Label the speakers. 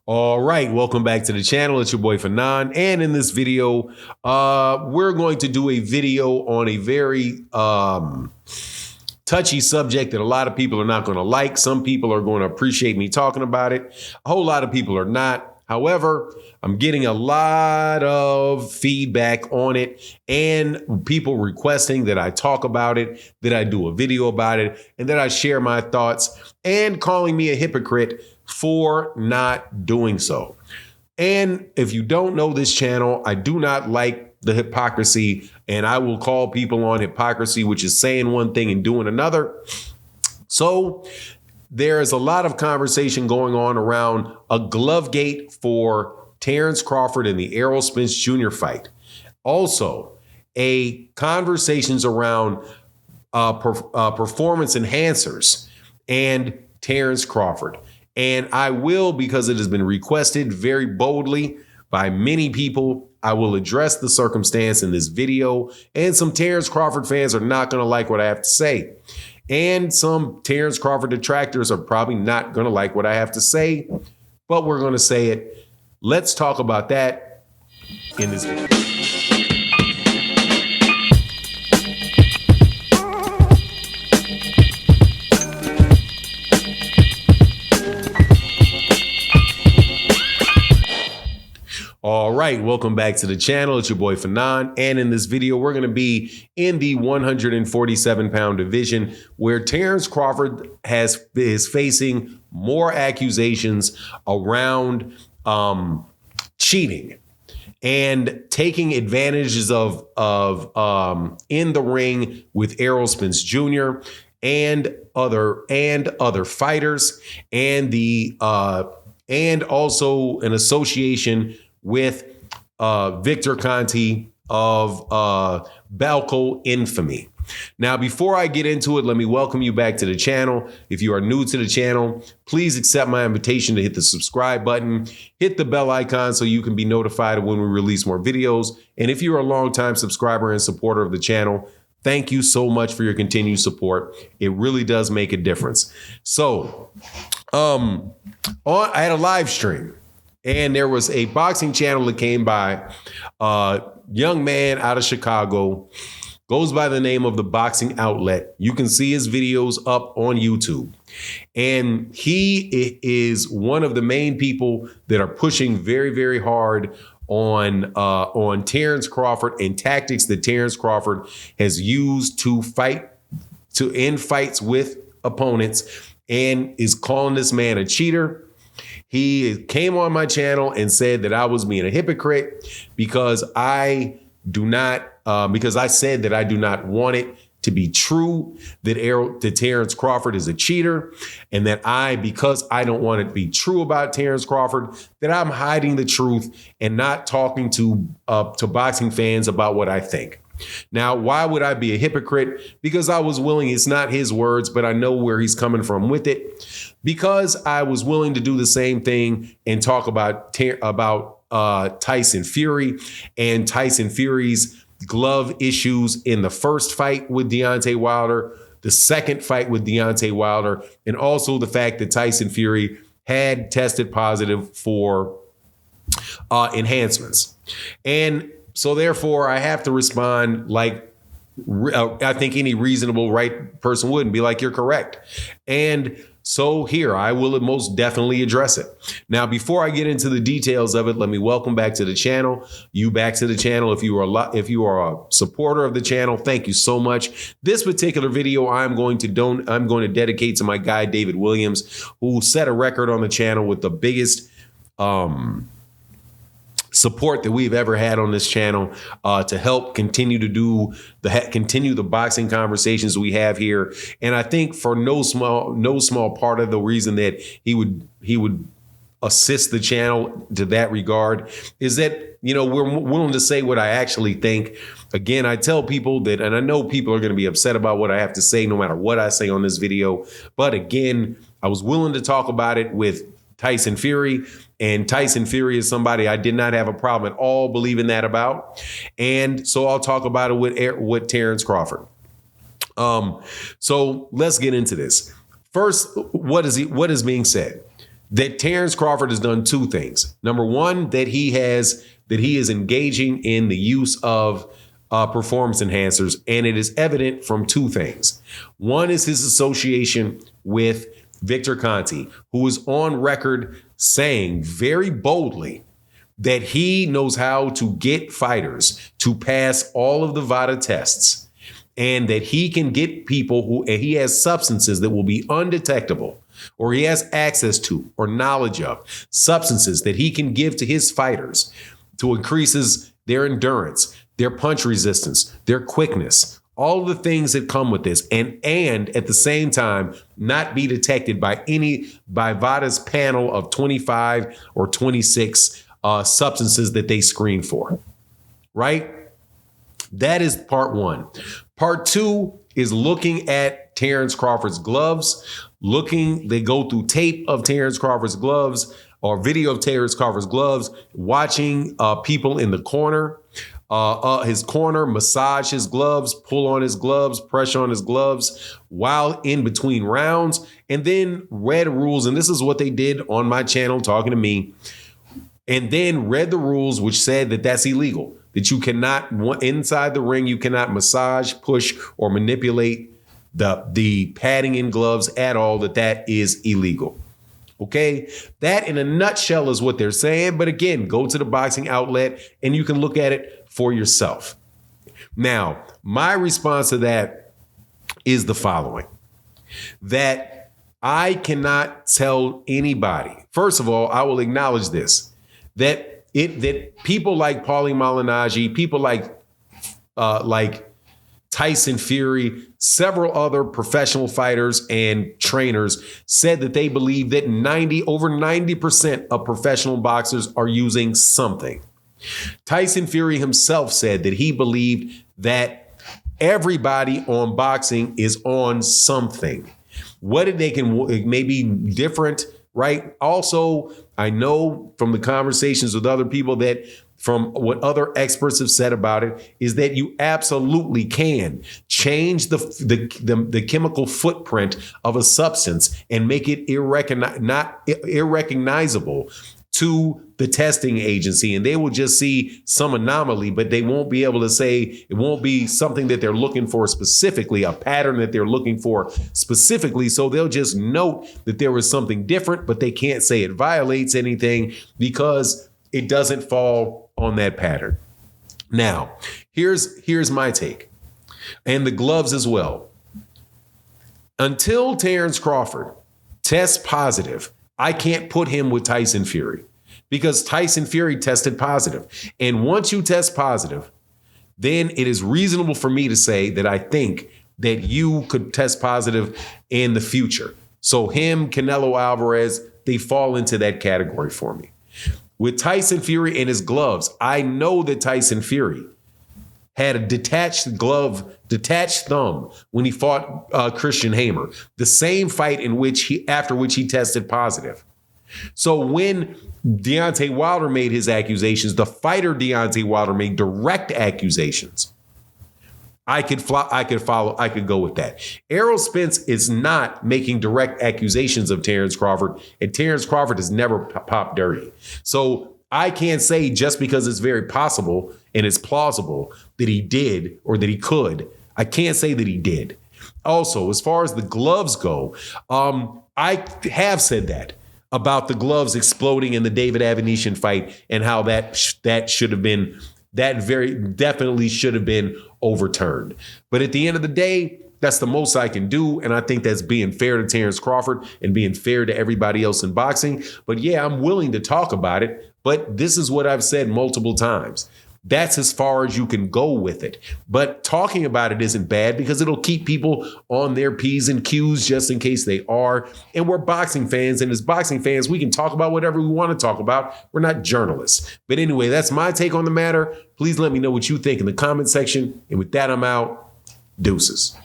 Speaker 1: All right, welcome back to the channel. It's your boy Fannon, and in this video, we're going to do a video on a very touchy subject that a lot of people are not going to like. Some people are going to appreciate me talking about it. A whole lot of people are not. However, I'm getting a lot of feedback on it and people requesting that I talk about it, that I do a video about it, and that I share my thoughts, and calling me a hypocrite for not doing so. And if you don't know this channel, I do not like the hypocrisy, and I will call people on hypocrisy, which is saying one thing and doing another. So there is a lot of conversation going on around a glove gate for Terence Crawford and the Errol Spence Jr. fight. Also, conversations around performance enhancers and Terence Crawford. And I will, because it has been requested very boldly by many people, I will address the circumstance in this video. And some Terence Crawford fans are not going to like what I have to say. And some Terence Crawford detractors are probably not going to like what I have to say, but we're going to say it. Let's talk about that in this video. All right, welcome back to the channel. It's your boy Fannon, and in this video, we're going to be in the 147-pound division where Terence Crawford is facing more accusations around cheating and taking advantages of in the ring with Errol Spence Jr. and other fighters, and also an association with Victor Conti of Balco infamy. Now, before I get into it, let me welcome you back to the channel. If you are new to the channel, please accept my invitation to hit the subscribe button, hit the bell icon so you can be notified of when we release more videos. And if you're a longtime subscriber and supporter of the channel, thank you so much for your continued support. It really does make a difference. So, I had a live stream. And there was a boxing channel that came by, young man out of Chicago, goes by the name of The Boxing Outlet. You can see his videos up on YouTube. And he is one of the main people that are pushing very, very hard on Terence Crawford and tactics that Terence Crawford has used to end fights with opponents, and is calling this man a cheater. He came on my channel and said that I was being a hypocrite because I said that I do not want it to be true that Terence Crawford is a cheater, and that because I don't want it to be true about Terence Crawford, that I'm hiding the truth and not talking to boxing fans about what I think. Now, why would I be a hypocrite? Because I was willing, it's not his words, but I know where he's coming from with it. Because I was willing to do the same thing and talk about Tyson Fury and Tyson Fury's glove issues in the first fight with Deontay Wilder, the second fight with Deontay Wilder, and also the fact that Tyson Fury had tested positive for enhancements. And so therefore, I have to respond like I think any reasonable right person would, and be like, you're correct. And so here, I will most definitely address it. Now, before I get into the details of it, let me welcome back to the channel. You back to the channel. If you are a supporter of the channel, thank you so much. This particular video I'm going to dedicate to my guy David Williams, who set a record on the channel with the biggest support that we've ever had on this channel to help continue the boxing conversations we have here. And I think for no small part of the reason that he would assist the channel to that regard is that, we're willing to say what I actually think. Again, I tell people that, and I know people are going to be upset about what I have to say no matter what I say on this video. But again, I was willing to talk about it with Tyson Fury, and Tyson Fury is somebody I did not have a problem at all believing that about. And so I'll talk about it with Terence Crawford. So let's get into this. First, what is being said? that Terence Crawford has done two things. Number one, that he is engaging in the use of performance enhancers, and it is evident from two things. One is his association with Victor Conte, who is on record saying very boldly that he knows how to get fighters to pass all of the VADA tests, and that he can get people who, and he has substances that will be undetectable, or he has access to or knowledge of substances that he can give to his fighters to increases their endurance, their punch resistance, their quickness, all of the things that come with this, and at the same time not be detected by VADA's panel of 25 or 26 substances that they screen for, right? That is part one. Part two is looking at Terence Crawford's gloves. They go through tape of Terence Crawford's gloves or video of Terence Crawford's gloves, watching people in the corner, his corner, massage his gloves, pull on his gloves, pressure on his gloves while in between rounds, and then read rules. And this is what they did on my channel, talking to me, and then read the rules, which said that that's illegal, that you cannot, inside the ring, you cannot massage, push, or manipulate the padding in gloves at all, that is illegal. Okay, that in a nutshell is what they're saying. But again, go to the boxing outlet and you can look at it for yourself. Now, my response to that is the following: that I cannot tell anybody. First of all, I will acknowledge this, that people like Paulie Malignaggi, people like Tyson Fury, several other professional fighters and trainers said that they believe that over 90% of professional boxers are using something. Tyson Fury himself said that he believed that everybody on boxing is on something. Whether they can maybe different, right? Also, I know from the conversations with other people that from what other experts have said about it is that you absolutely can change the chemical footprint of a substance and make it irrecognizable to the testing agency, and they will just see some anomaly, but they won't be able to say, it won't be something that they're looking for specifically, a pattern that they're looking for specifically. So they'll just note that there was something different, but they can't say it violates anything because it doesn't fall on that pattern. Now, here's my take, and the gloves as well. Until Terence Crawford tests positive, I can't put him with Tyson Fury because Tyson Fury tested positive. And once you test positive, then it is reasonable for me to say that I think that you could test positive in the future. So him, Canelo Alvarez, they fall into that category for me. With Tyson Fury and his gloves, I know that Tyson Fury had a detached thumb when he fought Christian Hamer, the same fight after which he tested positive. So when Deontay Wilder made his accusations, the fighter Deontay Wilder made direct accusations. I could go with that. Errol Spence is not making direct accusations of Terence Crawford, and Terence Crawford has never popped dirty. So I can't say just because it's very possible and it's plausible that he did or that he could. I can't say that he did. Also, as far as the gloves go, I have said that about the gloves exploding in the David Avanesian fight and how that should have been, that very definitely should have been overturned. But at the end of the day, that's the most I can do. And I think that's being fair to Terence Crawford and being fair to everybody else in boxing. But yeah, I'm willing to talk about it. But this is what I've said multiple times. That's as far as you can go with it. But talking about it isn't bad because it'll keep people on their P's and Q's just in case they are. And we're boxing fans. And as boxing fans, we can talk about whatever we want to talk about. We're not journalists. But anyway, that's my take on the matter. Please let me know what you think in the comment section. And with that, I'm out. Deuces.